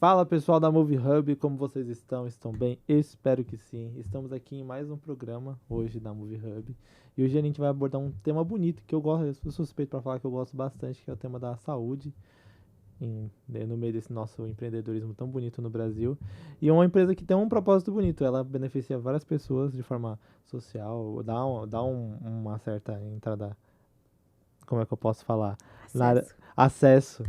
Fala pessoal da Movie Hub, como vocês estão? Estão bem? Espero que sim. Estamos aqui em mais um programa hoje da Movie Hub. E hoje a gente vai abordar um tema bonito que eu gosto, eu sou suspeito para falar que eu gosto bastante, que é o tema da saúde, no meio desse nosso empreendedorismo tão bonito no Brasil. E é uma empresa que tem um propósito bonito, ela beneficia várias pessoas de forma social, uma certa entrada, como é que eu posso falar? Acesso.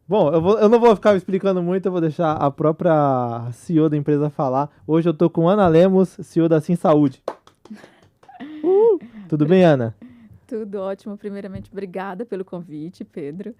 Bom, eu não vou ficar explicando muito, eu vou deixar a própria CEO da empresa falar. Hoje eu tô com Ana Lemos, CEO da Sim Saúde. Tudo bem, Ana? Tudo ótimo. Primeiramente, obrigada pelo convite, Pedro.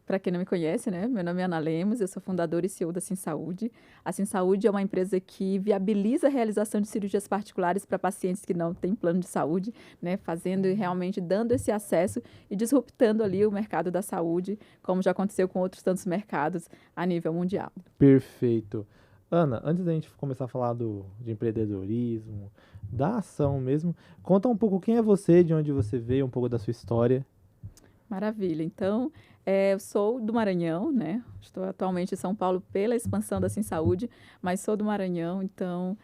Para quem não me conhece, né? Meu nome é Ana Lemos, eu sou fundadora e CEO da Sim Saúde. A Sim Saúde é uma empresa que viabiliza a realização de cirurgias particulares para pacientes que não têm plano de saúde, né? Fazendo e realmente dando esse acesso e disruptando ali o mercado da saúde, como já aconteceu com outros tantos mercados a nível mundial. Perfeito. Ana, antes da gente começar a falar de empreendedorismo, da ação mesmo, conta um pouco quem é você, de onde você veio, um pouco da sua história. Maravilha. Então, eu sou do Maranhão, né? Estou atualmente em São Paulo pela expansão da Sim Saúde, mas sou do Maranhão, então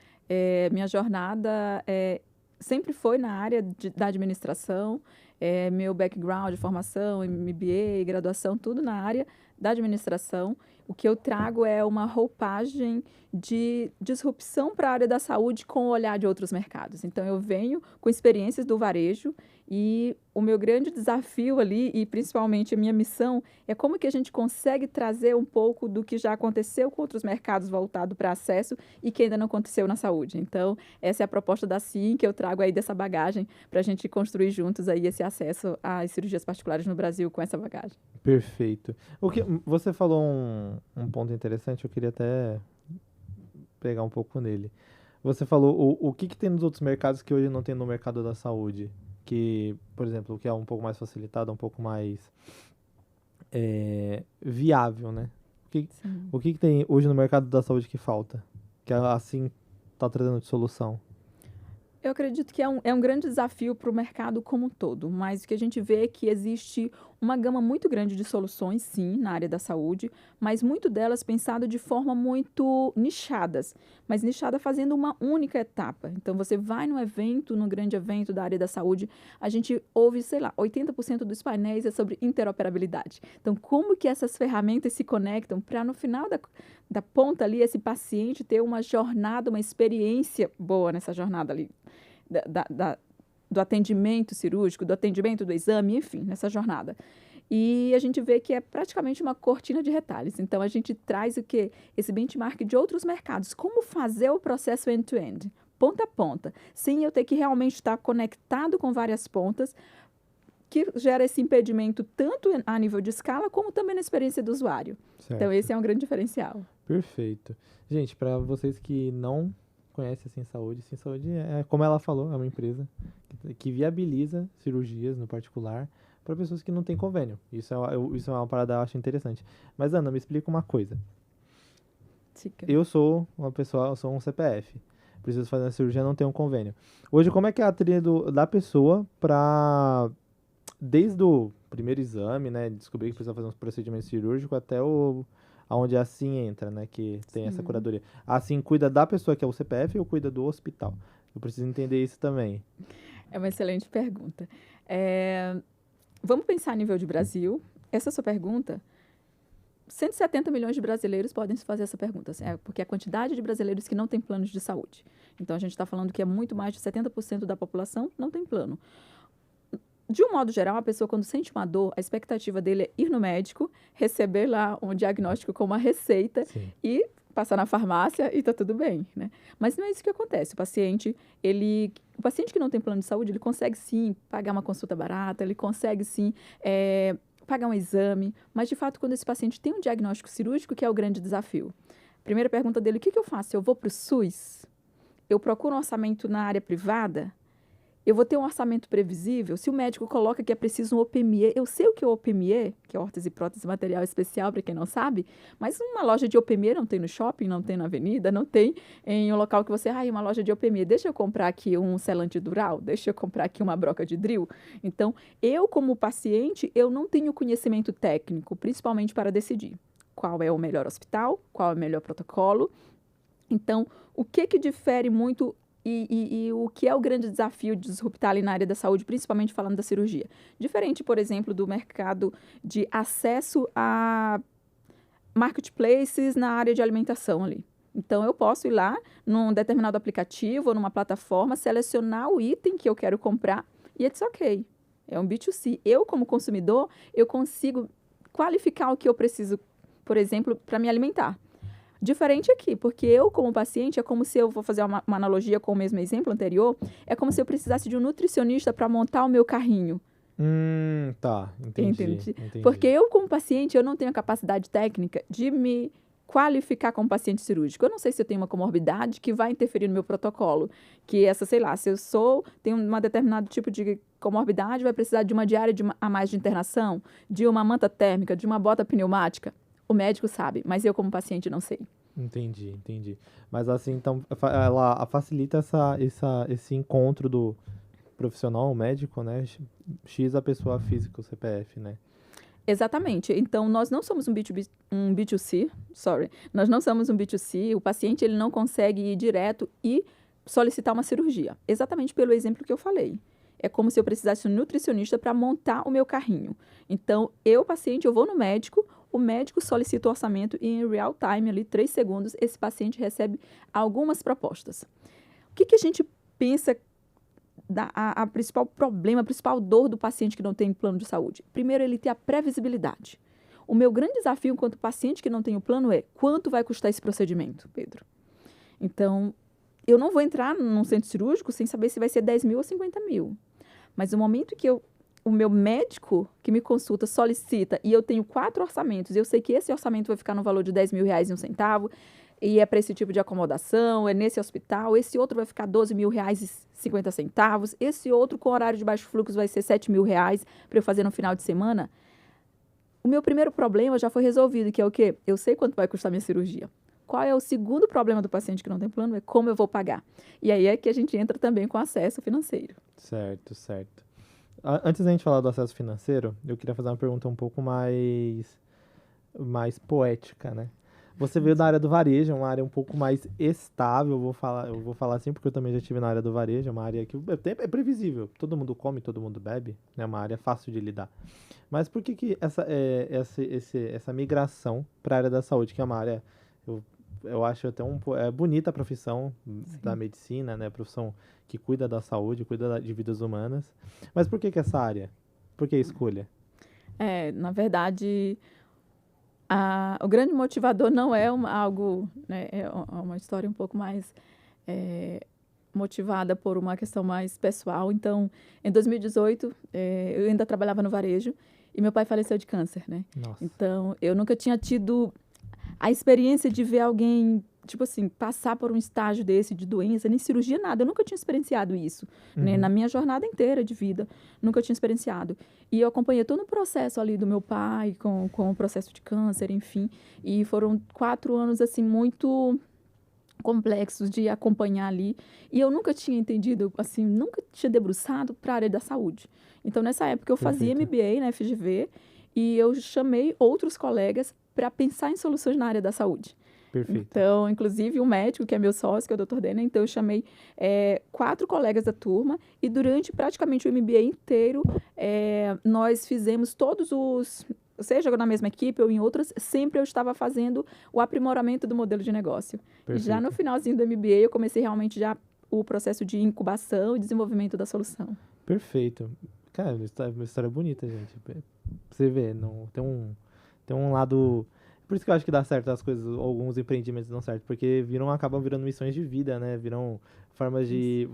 minha jornada sempre foi na área da administração, meu background de formação, MBA, graduação, tudo na área da administração. O que eu trago é uma roupagem de disrupção para a área da saúde com o olhar de outros mercados. Então, eu venho com experiências do varejo e o meu grande desafio ali, e principalmente a minha missão, é como que a gente consegue trazer um pouco do que já aconteceu com outros mercados voltado para acesso e que ainda não aconteceu na saúde. Então, essa é a proposta da Sim, que eu trago aí dessa bagagem para a gente construir juntos aí esse acesso às cirurgias particulares no Brasil com essa bagagem. Perfeito. Você falou um ponto interessante, eu queria até pegar um pouco nele. Você falou o que tem nos outros mercados que hoje não tem no mercado da saúde? Que, por exemplo, o que é um pouco mais facilitado, um pouco mais viável, né? O que tem hoje no mercado da saúde que falta? Que assim tá trazendo de solução? Eu acredito que é um grande desafio para o mercado como um todo, mas o que a gente vê é que existe uma gama muito grande de soluções, sim, na área da saúde, mas muito delas pensado de forma muito nichadas, mas nichada fazendo uma única etapa. Então, você vai num evento, num grande evento da área da saúde, a gente ouve, sei lá, 80% dos painéis é sobre interoperabilidade. Então, como que essas ferramentas se conectam para, no final da ponta ali, esse paciente ter uma jornada, uma experiência boa nessa jornada ali, do atendimento cirúrgico, do atendimento do exame, enfim, nessa jornada. E a gente vê que é praticamente uma cortina de retalhos. Então, a gente traz o quê? Esse benchmark de outros mercados. Como fazer o processo end-to-end, ponta a ponta, sem eu ter que realmente estar conectado com várias pontas, que gera esse impedimento tanto a nível de escala, como também na experiência do usuário. Certo. Então, esse é um grande diferencial. Perfeito. Gente, para vocês que não conhecem a Sim Saúde é, como ela falou, é uma empresa que viabiliza cirurgias no particular para pessoas que não têm convênio. Isso é uma parada que eu acho interessante. Mas, Ana, me explica uma coisa. Eu sou uma pessoa, eu sou um CPF. Preciso fazer uma cirurgia, não tenho um convênio. Hoje, como é que é a trilha da pessoa para, desde o primeiro exame, né, descobrir que precisa fazer um procedimento cirúrgico até aonde a Sim entra, né, que tem essa curadoria. A Sim cuida da pessoa que é o CPF ou cuida do hospital? Eu preciso entender isso também. É uma excelente pergunta. Vamos pensar a nível de Brasil. Essa sua pergunta, 170 milhões de brasileiros podem se fazer essa pergunta, porque a quantidade de brasileiros que não têm planos de saúde. Então, a gente está falando que é muito mais de 70% da população não tem plano. De um modo geral, a pessoa, quando sente uma dor, a expectativa dele é ir no médico, receber lá um diagnóstico com uma receita e passar na farmácia e tá tudo bem, né? Mas não é isso que acontece. O paciente que não tem plano de saúde, ele consegue sim pagar uma consulta barata, ele consegue sim pagar um exame, mas de fato, quando esse paciente tem um diagnóstico cirúrgico, que é o grande desafio. Primeira pergunta dele, o que eu faço? Eu vou para o SUS? Eu procuro um orçamento na área privada? Eu vou ter um orçamento previsível? Se o médico coloca que é preciso um OPME, eu sei o que é o OPME, que é órtese e prótese material especial, para quem não sabe, mas uma loja de OPME não tem no shopping, não tem na avenida, não tem em um local que você, uma loja de OPME, deixa eu comprar aqui um selante dural, deixa eu comprar aqui uma broca de drill. Então, eu como paciente, eu não tenho conhecimento técnico, principalmente para decidir. qual é o melhor hospital, qual é o melhor protocolo. Então, o que difere muito e o que é o grande desafio de disruptar ali na área da saúde, principalmente falando da cirurgia? Diferente, por exemplo, do mercado de acesso a marketplaces na área de alimentação ali. Então, eu posso ir lá num determinado aplicativo ou numa plataforma, selecionar o item que eu quero comprar e it's ok. É um B2C. Eu, como consumidor, eu consigo qualificar o que eu preciso, por exemplo, para me alimentar. Diferente aqui, porque eu, como paciente, é como se eu vou fazer uma analogia com o mesmo exemplo anterior, é como se eu precisasse de um nutricionista para montar o meu carrinho. Tá, entendi. Porque eu, como paciente, eu não tenho a capacidade técnica de me qualificar como paciente cirúrgico. Eu não sei se eu tenho uma comorbidade que vai interferir no meu protocolo. Que essa, sei lá, se eu tenho um determinado tipo de comorbidade, vai precisar de uma diária a mais de internação, de uma manta térmica, de uma bota pneumática. O médico sabe, mas eu, como paciente, não sei. Entendi. Mas assim, então, ela facilita esse encontro do profissional, o médico, né? X a pessoa física, o CPF, né? Exatamente. Então, nós não somos um B2C, nós não somos um B2C, o paciente ele não consegue ir direto e solicitar uma cirurgia. Exatamente pelo exemplo que eu falei. É como se eu precisasse de um nutricionista para montar o meu carrinho. Então, eu, paciente, eu vou no médico, o médico solicita o orçamento e em real time, ali, 3 segundos, esse paciente recebe algumas propostas. O que a gente pensa a principal problema, a principal dor do paciente que não tem plano de saúde? Primeiro, ele tem a previsibilidade. O meu grande desafio enquanto paciente que não tem o plano é quanto vai custar esse procedimento, Pedro? Então, eu não vou entrar num centro cirúrgico sem saber se vai ser 10 mil ou 50 mil. Mas no momento que o meu médico que me consulta solicita e eu tenho 4 orçamentos, eu sei que esse orçamento vai ficar no valor de R$10.000 e é para esse tipo de acomodação, é nesse hospital, esse outro vai ficar R$12.050, esse outro com horário de baixo fluxo vai ser R$7.000 para eu fazer no final de semana. O meu primeiro problema já foi resolvido, que é o quê? Eu sei quanto vai custar minha cirurgia. Qual é o segundo problema do paciente que não tem plano? É como eu vou pagar. E aí é que a gente entra também com acesso financeiro. Certo. Antes da gente falar do acesso financeiro, eu queria fazer uma pergunta um pouco mais poética, né? Você veio da área do varejo, uma área um pouco mais estável, eu vou falar assim porque eu também já estive na área do varejo, é uma área que é previsível, todo mundo come, todo mundo bebe, é uma área fácil de lidar. Mas por que essa migração para a área da saúde, que é uma área, eu acho até bonita a profissão da medicina, né? A profissão que cuida da saúde, cuida de vidas humanas. Mas por que essa área? Por que a escolha? Na verdade, o grande motivador não é algo, né, é uma história um pouco mais motivada por uma questão mais pessoal. Então, em 2018, eu ainda trabalhava no varejo e meu pai faleceu de câncer, né? Nossa. Então, eu nunca tinha tido a experiência de ver alguém, tipo assim, passar por um estágio desse de doença, nem cirurgia, nada. Eu nunca tinha experienciado isso, né? Na minha jornada inteira de vida, nunca tinha experienciado. E eu acompanhei todo o processo ali do meu pai com o processo de câncer, enfim. E foram 4 anos, assim, muito complexos de acompanhar ali. E eu nunca tinha entendido, assim, nunca tinha debruçado para a área da saúde. Então, nessa época, eu fazia MBA na FGV e eu chamei outros colegas para pensar em soluções na área da saúde. Perfeito. Então, inclusive, um médico, que é meu sócio, que é o Dr. Dena, então eu chamei 4 colegas da turma e durante praticamente o MBA inteiro, nós fizemos todos os... Seja na mesma equipe ou em outras, sempre eu estava fazendo o aprimoramento do modelo de negócio. Perfeito. E já no finalzinho do MBA, eu comecei realmente já o processo de incubação e desenvolvimento da solução. Perfeito. Cara, uma história bonita, gente. Você vê, não, tem um lado... Por isso que eu acho que dá certo as coisas, alguns empreendimentos dão certo, porque acabam virando missões de vida, né? Viram formas de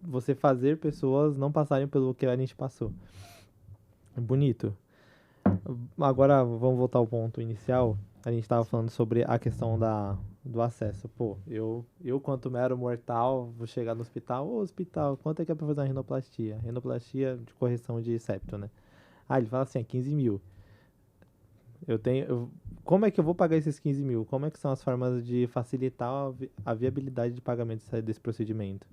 você fazer pessoas não passarem pelo que a gente passou. Bonito. Agora, vamos voltar ao ponto inicial. A gente estava falando sobre a questão do acesso. Pô, eu quanto mero mortal, vou chegar no hospital. Ô, hospital, quanto é que é pra fazer uma rinoplastia? Rinoplastia de correção de septo, né? Ele fala assim, 15 mil. Como é que eu vou pagar esses 15 mil? Como é que são as formas de facilitar a viabilidade de pagamento desse procedimento?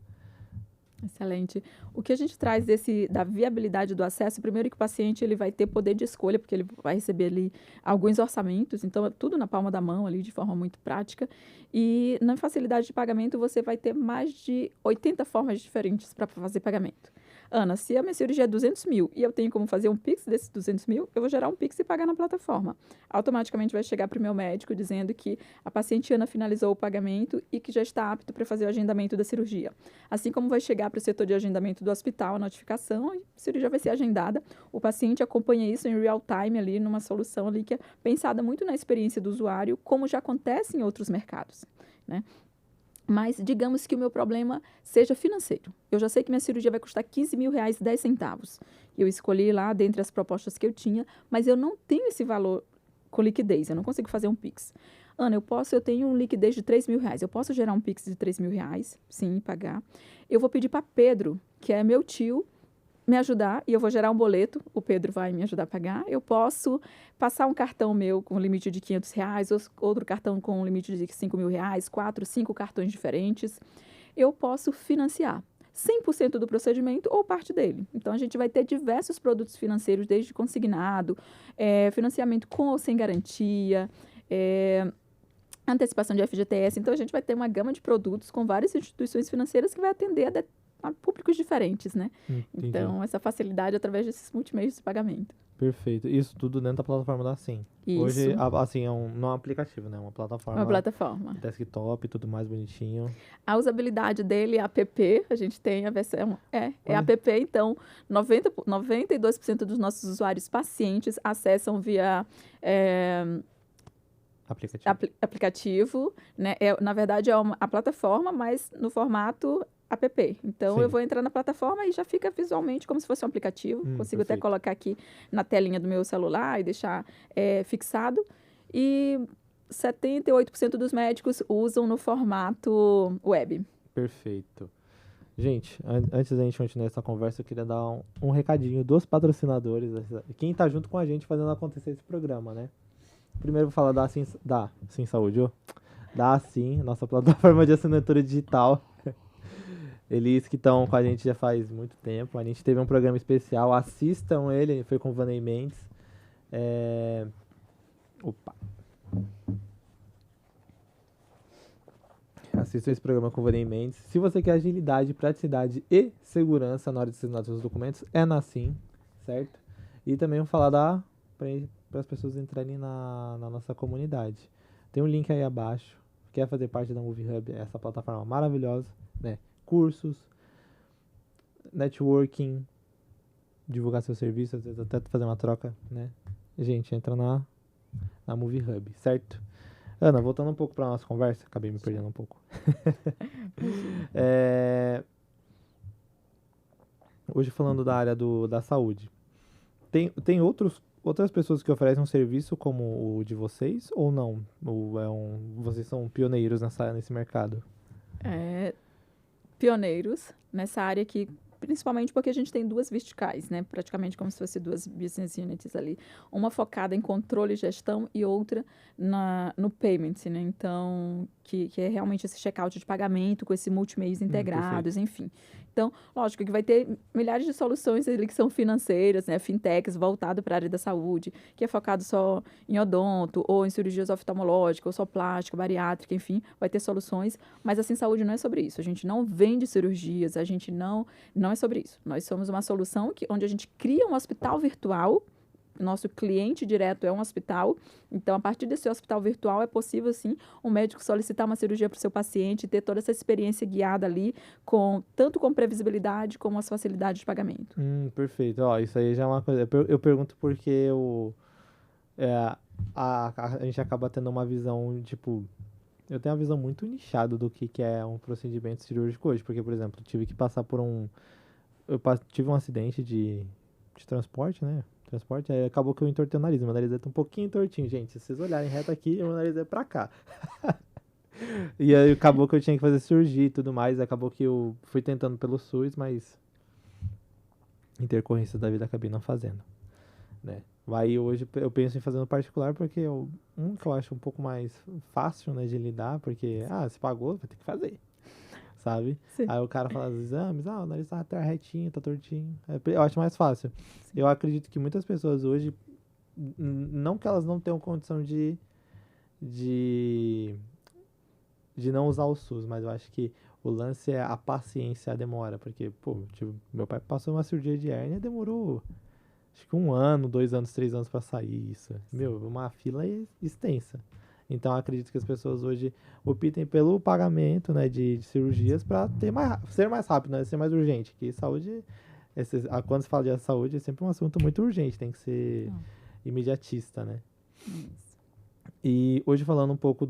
Excelente. O que a gente traz da viabilidade do acesso, primeiro que o paciente ele vai ter poder de escolha, porque ele vai receber ali alguns orçamentos, então é tudo na palma da mão ali, de forma muito prática. E na facilidade de pagamento, você vai ter mais de 80 formas diferentes para fazer pagamento. Ana, se a minha cirurgia é 200 mil e eu tenho como fazer um Pix desses 200 mil, eu vou gerar um Pix e pagar na plataforma. Automaticamente vai chegar para o meu médico dizendo que a paciente Ana finalizou o pagamento e que já está apto para fazer o agendamento da cirurgia. Assim como vai chegar para o setor de agendamento do hospital a notificação, a cirurgia vai ser agendada. O paciente acompanha isso em real time ali, numa solução ali que é pensada muito na experiência do usuário, como já acontece em outros mercados, né? Mas digamos que o meu problema seja financeiro. Eu já sei que minha cirurgia vai custar R$15.010. Eu escolhi lá dentre as propostas que eu tinha, mas eu não tenho esse valor com liquidez, eu não consigo fazer um Pix. Ana, eu tenho um liquidez de R$3.000. Eu posso gerar um Pix de R$3.000? Sim, pagar. Eu vou pedir para Pedro, que é meu tio, me ajudar e eu vou gerar um boleto, o Pedro vai me ajudar a pagar. Eu posso passar um cartão meu com limite de R$500, outro cartão com limite de R$5.000, 4, 5 cartões diferentes. Eu posso financiar 100% do procedimento ou parte dele. Então, a gente vai ter diversos produtos financeiros, desde consignado, financiamento com ou sem garantia, antecipação de FGTS. Então, a gente vai ter uma gama de produtos com várias instituições financeiras que vai atender a públicos diferentes, né? Entendi. Então, essa facilidade através desses multimeios de pagamento. Perfeito. Isso tudo dentro da plataforma da Assim. Isso. Hoje, assim, não é um aplicativo, né? É uma plataforma. Uma plataforma. Desktop, tudo mais bonitinho. A usabilidade dele é app, a gente tem a versão, é app, então 92% dos nossos usuários pacientes acessam via aplicativo, né? Na verdade, a plataforma, mas no formato app. Então, Sim. Eu vou entrar na plataforma e já fica visualmente como se fosse um aplicativo. Consigo perfeito. até colocar aqui na telinha do meu celular e deixar fixado. E 78% dos médicos usam no formato web. Perfeito. Gente, antes da gente continuar essa conversa, eu queria dar um recadinho dos patrocinadores. Quem tá junto com a gente fazendo acontecer esse programa, né? Primeiro eu vou falar da Sim Saúde, da Assim, nossa plataforma de assinatura digital. Eles que estão com a gente já faz muito tempo. A gente teve um programa especial, assistam ele, foi com o Vaney Mendes. Assistam esse programa com o Vaney Mendes. Se você quer agilidade, praticidade e segurança na hora de assinar seus documentos, é na Sim, certo? E também vou falar para as pessoas entrarem na nossa comunidade. Tem um link aí abaixo. Quer fazer parte da Movie Hub, essa plataforma maravilhosa, né? Cursos, networking, divulgar seu serviço, às vezes até fazer uma troca, né? Gente, entra na Movie Hub, certo? Ana, voltando um pouco para nossa conversa, acabei me perdendo um pouco. Hoje falando da área da saúde, tem outras pessoas que oferecem um serviço como o de vocês ou não? Vocês são pioneiros nesse mercado? Pioneiros nessa área aqui, principalmente porque a gente tem duas verticais, né? Praticamente como se fosse duas business units ali. Uma focada em controle e gestão e outra no payment, né? Então, que é realmente esse checkout de pagamento com esse multimeios integrados, enfim. Então, lógico que vai ter milhares de soluções ali que são financeiras, né? Fintechs voltado para a área da saúde, que é focado só em odonto, ou em cirurgias oftalmológicas, ou só plástica, bariátrica, enfim, vai ter soluções. Mas assim, saúde não é sobre isso. A gente não vende cirurgias, a gente não é sobre isso. Nós somos uma solução onde a gente cria um hospital virtual. Nosso cliente direto é um hospital. Então, a partir desse hospital virtual, é possível, sim, um médico solicitar uma cirurgia para o seu paciente e ter toda essa experiência guiada ali, tanto com previsibilidade como as facilidades de pagamento. Perfeito. Isso aí já é uma coisa. Eu pergunto porque a gente acaba tendo uma visão, tipo... Eu tenho uma visão muito nichada do que é um procedimento cirúrgico hoje. Porque, por exemplo, eu tive que passar por tive um acidente de transporte, né? Aí acabou que eu entortei o nariz. Meu nariz tá um pouquinho tortinho, gente. Se vocês olharem reto aqui, meu nariz é pra cá. E aí acabou que eu tinha que fazer cirurgia e tudo mais. Acabou que eu fui tentando pelo SUS, mas intercorrência da vida acabei não fazendo, né? Aí hoje eu penso em fazer no particular porque que eu acho um pouco mais fácil, né, de lidar, porque se pagou, vai ter que fazer. sabe? Sim. Aí o cara fala os exames, o nariz tá retinho, tá tortinho. Eu acho mais fácil. Eu acredito que muitas pessoas hoje, não que elas não tenham condição de não usar o SUS, mas eu acho que o lance é a paciência, a demora, porque, pô, tipo, meu pai passou uma cirurgia de hérnia e demorou, acho que 1 ano, 2 anos, 3 anos pra sair isso. Meu, uma fila extensa. Então, eu acredito que as pessoas hoje optem pelo pagamento, né, de cirurgias pra ser mais rápido, né, ser mais urgente, que saúde, quando se fala de saúde, é sempre um assunto muito urgente, tem que ser imediatista, né. Isso. E hoje falando um pouco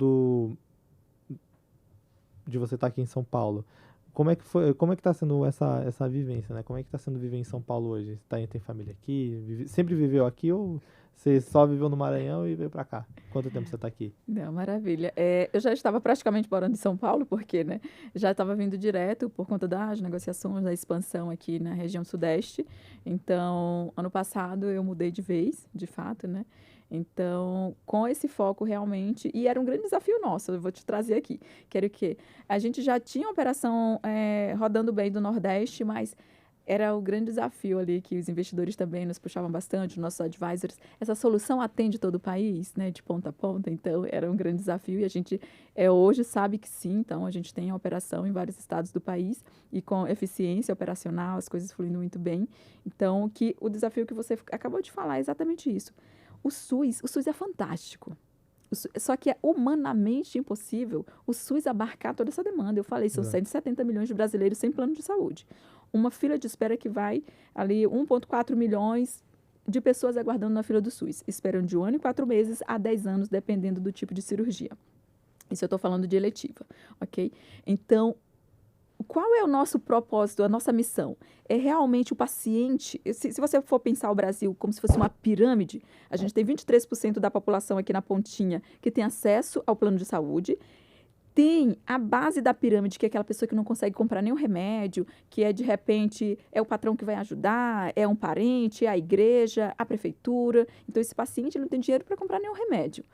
de você estar aqui em São Paulo, como é que tá sendo essa vivência, né? Como é que tá sendo viver em São Paulo hoje? Tem família aqui? Sempre viveu aqui ou você só viveu no Maranhão e veio pra cá? Quanto tempo você tá aqui? Não, maravilha. Eu já estava praticamente morando em São Paulo, porque, né, já estava vindo direto por conta das negociações, da expansão aqui na região sudeste. Então, ano passado eu mudei de vez, de fato, né? Então, com esse foco realmente, e era um grande desafio nosso, eu vou te trazer aqui, que era o quê? A gente já tinha uma operação rodando bem do Nordeste, mas era o grande desafio ali que os investidores também nos puxavam bastante, os nossos advisors. Essa solução atende todo o país, né, de ponta a ponta, então era um grande desafio e a gente hoje sabe que sim, então a gente tem a operação em vários estados do país e com eficiência operacional, as coisas fluindo muito bem. Então, o desafio que você acabou de falar é exatamente isso. O SUS é fantástico. Só que é humanamente impossível o SUS abarcar toda essa demanda. Eu falei, são 170 milhões de brasileiros sem plano de saúde. Uma fila de espera que vai ali 1,4 milhões de pessoas aguardando na fila do SUS. Esperam de 1 ano e 4 meses a 10 anos, dependendo do tipo de cirurgia. Isso eu estou falando de eletiva, ok? Então, qual é o nosso propósito, a nossa missão? É realmente o paciente. Se você for pensar o Brasil como se fosse uma pirâmide, a gente tem 23% da população aqui na pontinha que tem acesso ao plano de saúde. Tem a base da pirâmide, que é aquela pessoa que não consegue comprar nenhum remédio, que de repente, é o patrão que vai ajudar, é um parente, é a igreja, a prefeitura. Então, esse paciente não tem dinheiro para comprar nenhum remédio.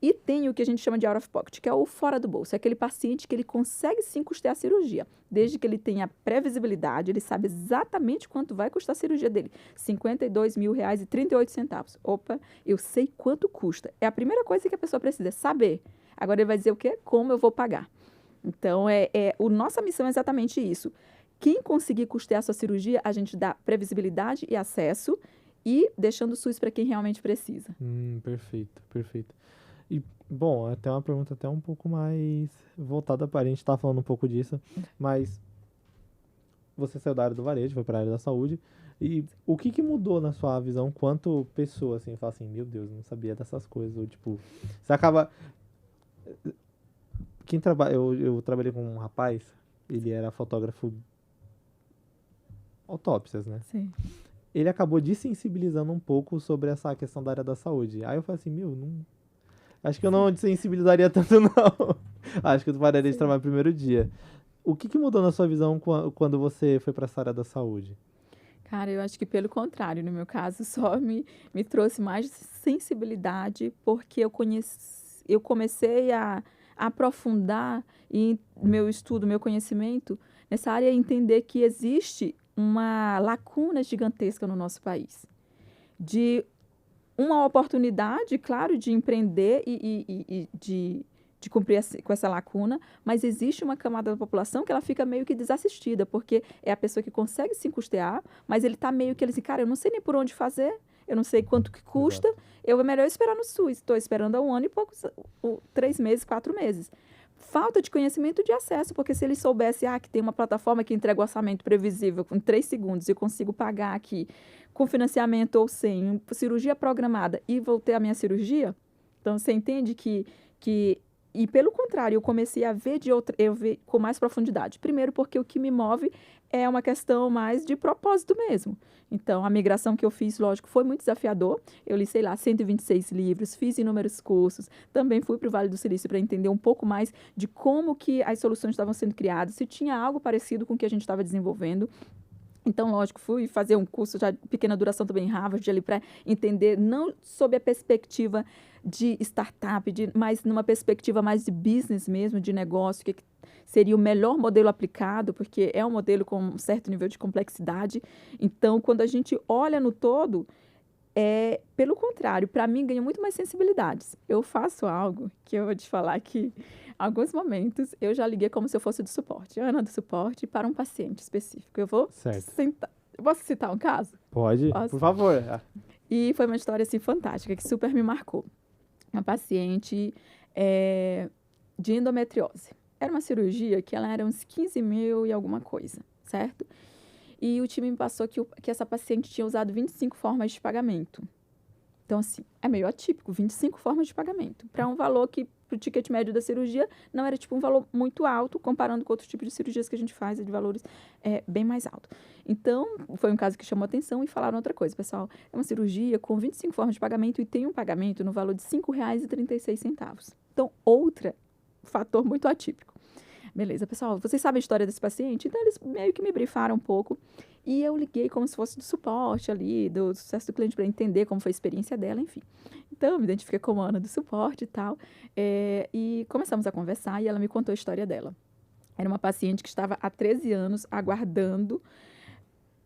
E tem o que a gente chama de out of pocket, que é o fora do bolso. É aquele paciente que ele consegue sim custear a cirurgia, desde que ele tenha previsibilidade, ele sabe exatamente quanto vai custar a cirurgia dele. R$ 52.038. Opa, eu sei quanto custa. É a primeira coisa que a pessoa precisa, saber. Agora ele vai dizer o quê? Como eu vou pagar. Então, nossa missão é exatamente isso. Quem conseguir custear a sua cirurgia, a gente dá previsibilidade e acesso e deixando o SUS para quem realmente precisa. Perfeito, perfeito. E, bom, até uma pergunta até um pouco mais voltada para a gente estar falando um pouco disso, mas você saiu da área do varejo, foi para a área da saúde, e o que mudou na sua visão quanto pessoa, assim, fala assim, meu Deus, não sabia dessas coisas, ou tipo, você acaba... Eu trabalhei com um rapaz, ele era fotógrafo autópsias, né? Sim. Ele acabou desensibilizando um pouco sobre essa questão da área da saúde. Aí eu falei assim, acho que eu não desensibilizaria tanto, não. Acho que eu pararia de trabalhar no primeiro dia. O que mudou na sua visão quando você foi para essa área da saúde? Cara, eu acho que pelo contrário, no meu caso, só me trouxe mais sensibilidade, porque eu comecei a aprofundar em meu estudo, meu conhecimento nessa área e entender que existe uma lacuna gigantesca no nosso país. De uma oportunidade, claro, de empreender e de cumprir com essa lacuna, mas existe uma camada da população que ela fica meio que desassistida, porque é a pessoa que consegue se custear, mas ele está meio que, ele assim, cara, eu não sei nem por onde fazer, eu não sei quanto que custa, é melhor esperar no SUS, estou esperando há 1 ano e poucos, 3 meses, 4 meses. Falta de conhecimento e de acesso, porque se ele soubesse que tem uma plataforma que entrega o orçamento previsível com 3 segundos e eu consigo pagar aqui com financiamento ou sem, cirurgia programada e vou ter a minha cirurgia, então você entende que e pelo contrário, eu comecei a ver eu ver com mais profundidade. Primeiro porque o que me move é uma questão mais de propósito mesmo. Então, a migração que eu fiz, lógico, foi muito desafiador. Eu li, 126 livros, fiz inúmeros cursos. Também fui para o Vale do Silício para entender um pouco mais de como que as soluções estavam sendo criadas, se tinha algo parecido com o que a gente estava desenvolvendo. Então, lógico, fui fazer um curso de pequena duração também em Harvard, ali para entender, não sob a perspectiva de startup, mas numa perspectiva mais de business mesmo, de negócio, que seria o melhor modelo aplicado, porque é um modelo com um certo nível de complexidade. Então, quando a gente olha no todo, pelo contrário, para mim ganha muito mais sensibilidades. Eu faço algo que eu vou te falar que, em alguns momentos, eu já liguei como se eu fosse do suporte, Ana do suporte, para um paciente específico. Eu vou sentar. Eu posso citar um caso? Pode, por favor. E foi uma história, assim, fantástica, que super me marcou. Uma paciente de endometriose. Era uma cirurgia que ela era uns 15 mil e alguma coisa, certo? E o time me passou que essa paciente tinha usado 25 formas de pagamento. Então, assim, é meio atípico, 25 formas de pagamento. Para um valor que, para o ticket médio da cirurgia, não era tipo um valor muito alto, comparando com outros tipos de cirurgias que a gente faz, de valores bem mais altos. Então, foi um caso que chamou atenção e falaram outra coisa. Pessoal, é uma cirurgia com 25 formas de pagamento e tem um pagamento no valor de R$ 5,36. Então, outro fator muito atípico. Beleza, pessoal, vocês sabem a história desse paciente? Então, eles meio que me brifaram um pouco. E eu liguei como se fosse do suporte ali, do sucesso do cliente, para entender como foi a experiência dela, enfim. Então, eu me identifiquei como Ana do suporte e tal. E começamos a conversar e ela me contou a história dela. Era uma paciente que estava há 13 anos aguardando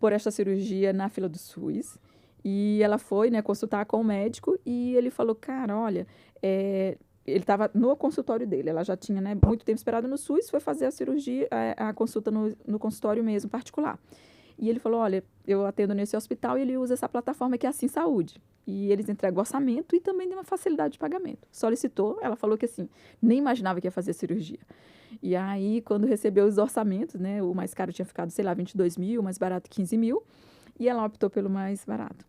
por esta cirurgia na fila do SUS. E ela foi, né, consultar com o médico e ele falou, cara, olha, ele estava no consultório dele, ela já tinha, né, muito tempo esperado no SUS, foi fazer a cirurgia, a consulta no consultório mesmo, particular. E ele falou, olha, eu atendo nesse hospital e ele usa essa plataforma que é Assim Saúde. E eles entregam orçamento e também tem uma facilidade de pagamento. Solicitou, ela falou que assim, nem imaginava que ia fazer a cirurgia. E aí, quando recebeu os orçamentos, né, o mais caro tinha ficado, sei lá, 22 mil, o mais barato 15 mil, e ela optou pelo mais barato.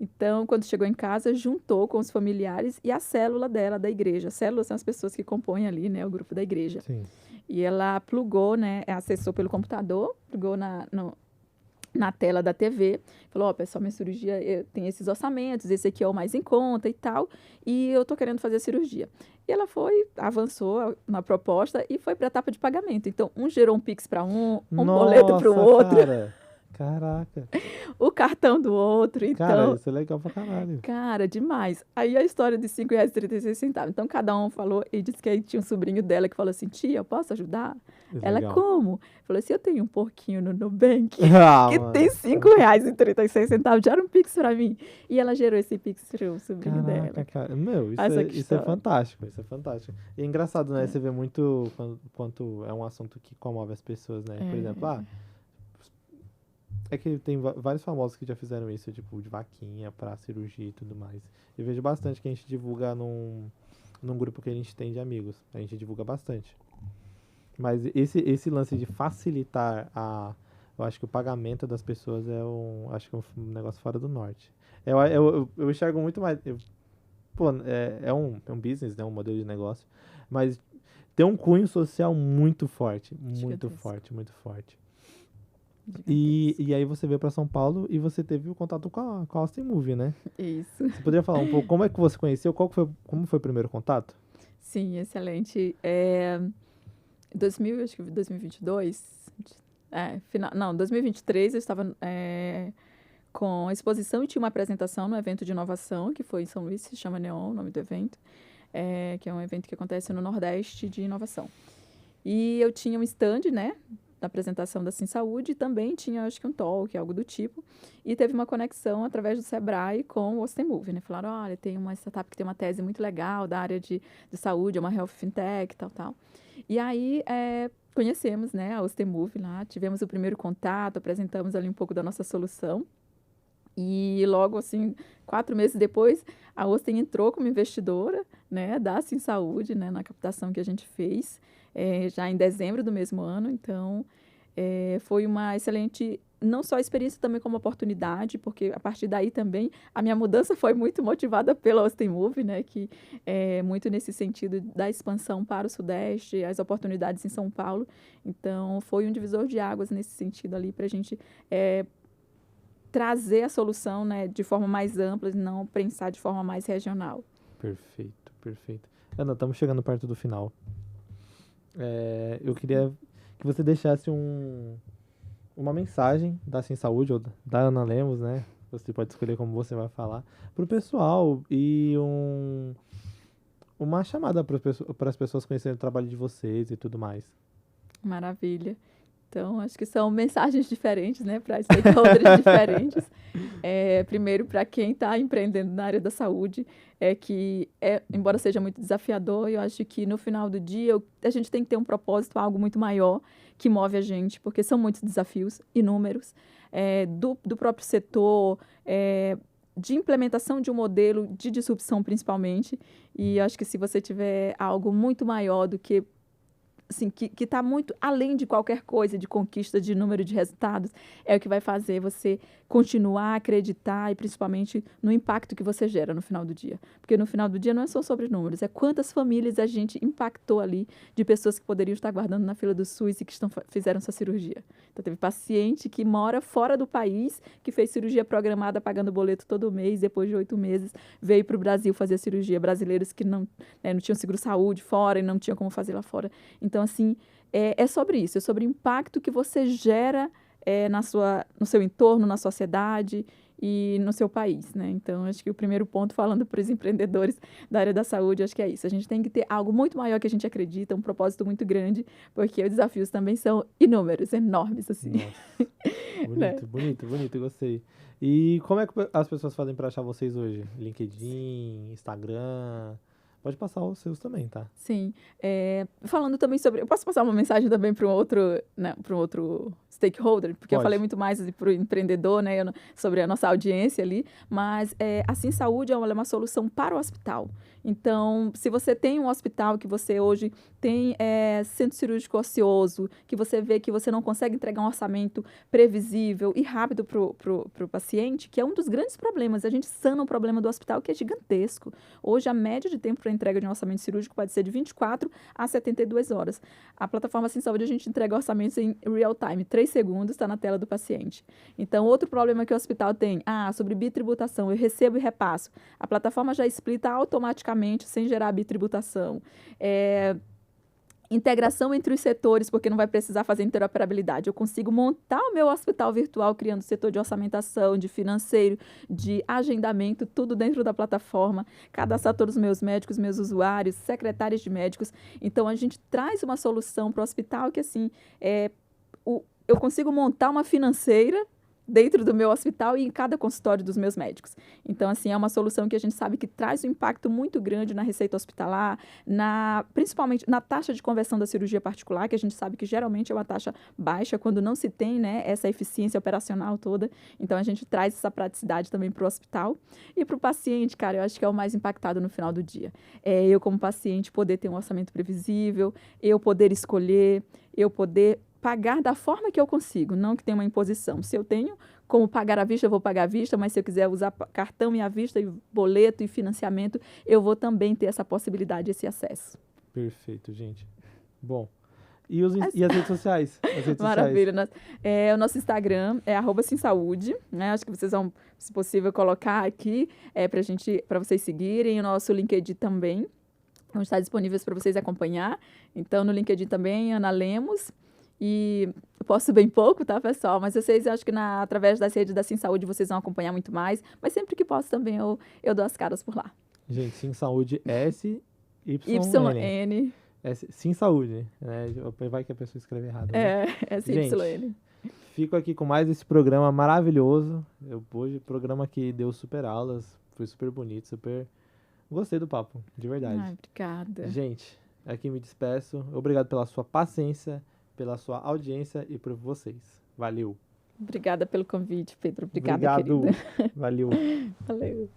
Então, quando chegou em casa, juntou com os familiares e a célula dela, da igreja. Células são as pessoas que compõem ali, né, o grupo da igreja. Sim. E ela plugou, né, acessou pelo computador, plugou na tela da TV, falou, pessoal, minha cirurgia tem esses orçamentos, esse aqui é o mais em conta e tal, e eu tô querendo fazer a cirurgia. E ela avançou na proposta e foi para a etapa de pagamento. Então, gerou um Pix para um boleto para o outro. Caraca. O cartão do outro, então... Cara, isso é legal pra caralho. Cara, demais. Aí a história de R$ 5,36. Então, cada um falou, e disse que aí tinha um sobrinho dela que falou assim, tia, eu posso ajudar? Ela, legal. Como? Falou assim, eu tenho um porquinho no Nubank que tem R$ 5,36, gera um Pix pra mim. E ela gerou esse Pix pro sobrinho dela. Cara. Meu, isso é fantástico, isso é fantástico. E é engraçado, né? Você vê muito quanto é um assunto que comove as pessoas, né? Por exemplo, é que tem vários famosos que já fizeram isso, tipo, de vaquinha pra cirurgia e tudo mais. Eu vejo bastante que a gente divulga num grupo que a gente tem de amigos. A gente divulga bastante. Mas esse lance de facilitar eu acho que o pagamento das pessoas acho que é um negócio fora do norte. Eu enxergo muito mais... é um business, né? Um modelo de negócio. Mas tem um cunho social muito forte. Muito forte, muito forte. E aí você veio para São Paulo e você teve o contato com a Austin Movie, né? Isso. Você poderia falar um pouco como é que você conheceu? Como foi o primeiro contato? Sim, excelente. 2022, 2023 eu estava com a exposição e tinha uma apresentação no evento de inovação, que foi em São Luís, se chama Neon, o nome do evento, que é um evento que acontece no Nordeste de inovação. E eu tinha um stand, né? Na apresentação da Assim Saúde, também tinha, acho que um talk, algo do tipo, e teve uma conexão através do Sebrae com o Austin Movie, né? Falaram, olha, tem uma startup que tem uma tese muito legal da área de saúde, é uma health fintech, tal. E aí, conhecemos, né, a Austin Movie lá, tivemos o primeiro contato, apresentamos ali um pouco da nossa solução, e logo, assim, 4 meses depois, a Austin entrou como investidora, né, da Assim Saúde, né, na captação que a gente fez, já em dezembro do mesmo ano. Então, foi uma excelente, não só experiência, também como oportunidade, porque a partir daí também a minha mudança foi muito motivada pela Austin Movie, né, que é muito nesse sentido da expansão para o Sudeste, as oportunidades em São Paulo. Então, foi um divisor de águas nesse sentido ali para a gente trazer a solução, né, de forma mais ampla e não pensar de forma mais regional. Perfeito, perfeito. Ana, estamos chegando perto do final. Eu queria que você deixasse uma mensagem da Sim Saúde ou da Ana Lemos, né? Você pode escolher como você vai falar, para o pessoal e uma chamada para as pessoas conhecerem o trabalho de vocês e tudo mais. Maravilha. Então, acho que são mensagens diferentes, né, para stakeholders diferentes. Primeiro, para quem está empreendendo na área da saúde, embora seja muito desafiador, eu acho que no final do dia a gente tem que ter um propósito, algo muito maior que move a gente, porque são muitos desafios, inúmeros, do próprio setor, de implementação de um modelo de disrupção, principalmente. E acho que se você tiver algo muito maior do que assim, que está muito além de qualquer coisa, de conquista de número de resultados, é o que vai fazer você continuar a acreditar e principalmente no impacto que você gera no final do dia. Porque no final do dia não é só sobre números, é quantas famílias a gente impactou ali de pessoas que poderiam estar aguardando na fila do SUS e que fizeram sua cirurgia. Então, teve paciente que mora fora do país, que fez cirurgia programada pagando boleto todo mês, depois de 8 meses, veio para o Brasil fazer a cirurgia. Brasileiros que não tinham seguro-saúde fora e não tinham como fazer lá fora. Então, assim, é sobre isso, é sobre o impacto que você gera no seu entorno, na sociedade e no seu país, né? Então, acho que o primeiro ponto, falando para os empreendedores da área da saúde, acho que é isso. A gente tem que ter algo muito maior que a gente acredita, um propósito muito grande, porque os desafios também são inúmeros, enormes, assim. Nossa. Bonito, bonito, bonito, gostei. E como é que as pessoas fazem para achar vocês hoje? LinkedIn, Instagram... Pode passar os seus também, tá? Sim. Falando também sobre... Eu posso passar uma mensagem também para um outro stakeholder? Porque Pode. Eu falei muito mais para o empreendedor, né, sobre a nossa audiência ali. Mas a Sim Saúde ela é uma solução para o hospital. Então, se você tem um hospital que você hoje tem centro cirúrgico ocioso, que você vê que você não consegue entregar um orçamento previsível e rápido para o paciente, que é um dos grandes problemas. A gente sana um problema do hospital que é gigantesco. Hoje, a média de tempo para entrega de um orçamento cirúrgico pode ser de 24 a 72 horas. A plataforma Sim Saúde, a gente entrega orçamentos em real time, 3 segundos, está na tela do paciente. Então, outro problema que o hospital tem, sobre bitributação, eu recebo e repasso. A plataforma já explica automaticamente, sem gerar bitributação. Integração entre os setores, porque não vai precisar fazer interoperabilidade. Eu consigo montar o meu hospital virtual, criando setor de orçamentação, de financeiro, de agendamento, tudo dentro da plataforma, cadastrar todos os meus médicos, meus usuários, secretários de médicos. Então, a gente traz uma solução para o hospital que, assim, eu consigo montar uma financeira dentro do meu hospital e em cada consultório dos meus médicos. Então, assim, é uma solução que a gente sabe que traz um impacto muito grande na receita hospitalar, principalmente na taxa de conversão da cirurgia particular, que a gente sabe que geralmente é uma taxa baixa quando não se tem, né, essa eficiência operacional toda. Então, a gente traz essa praticidade também para o hospital. E para o paciente, cara, eu acho que é o mais impactado no final do dia. Eu, como paciente, poder ter um orçamento previsível, eu poder escolher, eu poder pagar da forma que eu consigo, não que tenha uma imposição. Se eu tenho como pagar à vista, eu vou pagar à vista, mas se eu quiser usar cartão e à vista, e boleto e financiamento, eu vou também ter essa possibilidade, esse acesso. Perfeito, gente. Bom, e as redes sociais? Maravilha. O nosso Instagram é @simsaúde, né? Acho que vocês vão, se possível, colocar aqui para vocês seguirem. O nosso LinkedIn também vão estar disponíveis para vocês acompanhar. Então, no LinkedIn também, Ana Lemos. E eu posto bem pouco, tá, pessoal? Mas vocês, acho que através das redes da Sim Saúde, vocês vão acompanhar muito mais. Mas sempre que posso também, eu dou as caras por lá. Gente, Sim Saúde, SYN. Sim Saúde, né? Vai que a pessoa escreve errado. Né? SYN. Fico aqui com mais esse programa maravilhoso. Hoje, programa que deu super aulas, foi super bonito, super... Gostei do papo, de verdade. Ai, obrigada. Gente, aqui me despeço. Obrigado pela sua paciência, pela sua audiência e por vocês. Valeu. Obrigada pelo convite, Pedro. Obrigada, querida. Valeu. Valeu.